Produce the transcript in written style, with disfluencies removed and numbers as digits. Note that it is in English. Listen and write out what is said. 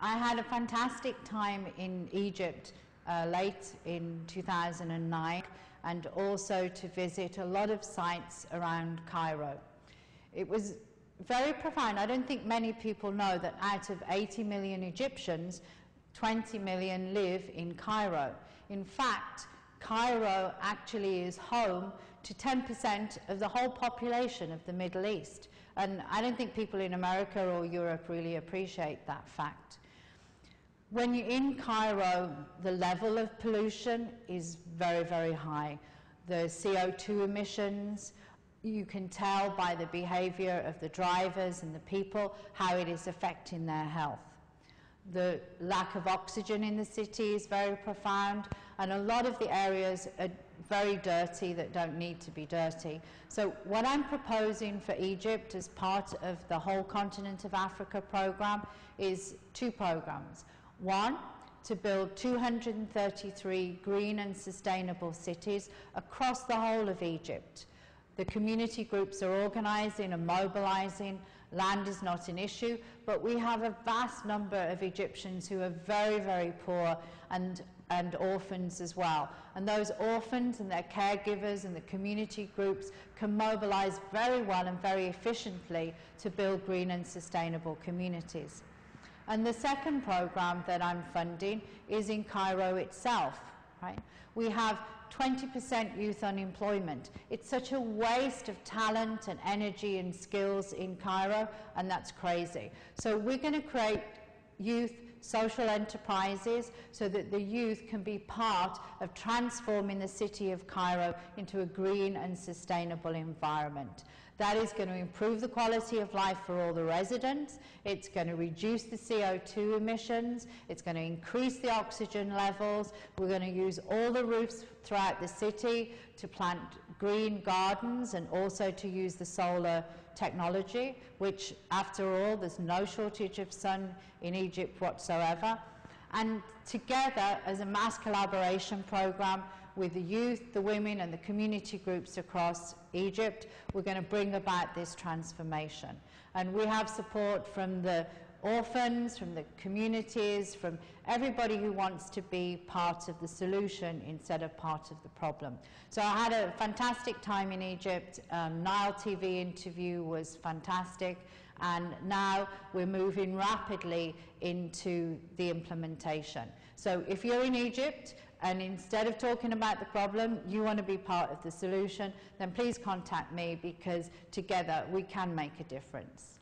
I had a fantastic time in Egypt late in 2009, and also to visit a lot of sites around Cairo. It was very profound. I don't think many people know that out of 80 million Egyptians, 20 million live in Cairo. In fact, Cairo actually is home to 10% of the whole population of the Middle East. And I don't think people in America or Europe really appreciate that fact. When you're in Cairo, the level of pollution is very, very high. The CO2 emissions, you can tell by the behavior of the drivers and the people how it is affecting their health. The lack of oxygen in the city is very profound, and a lot of the areas are very dirty that don't need to be dirty. So what I'm proposing for Egypt as part of the whole continent of Africa program is two programs. One, to build 233 green and sustainable cities across the whole of Egypt. The community groups are organising and mobilising. Land is not an issue, but we have a vast number of Egyptians who are very, very poor and orphans as well. And those orphans and their caregivers and the community groups can mobilise very well and very efficiently to build green and sustainable communities. And the second programme that I'm funding is in Cairo itself. Right? We have 20% youth unemployment. It's such a waste of talent and energy and skills in Cairo, and that's crazy. So we're going to create youth social enterprises so that the youth can be part of transforming the city of Cairo into a green and sustainable environment. That is going to improve the quality of life for all the residents. It's going to reduce the CO2 emissions. It's going to increase the oxygen levels. We're going to use all the roofs throughout the city to plant green gardens and also to use the solar technology, which, after all, there's no shortage of sun in Egypt whatsoever. And together, as a mass collaboration program with the youth, the women and the community groups across Egypt, we're going to bring about this transformation. And we have support from the orphans, from the communities, from everybody who wants to be part of the solution instead of part of the problem. So I had a fantastic time in Egypt. Nile TV interview was fantastic, and now we're moving rapidly into the implementation. So if you're in Egypt and instead of talking about the problem, you want to be part of the solution, then please contact me, because together we can make a difference.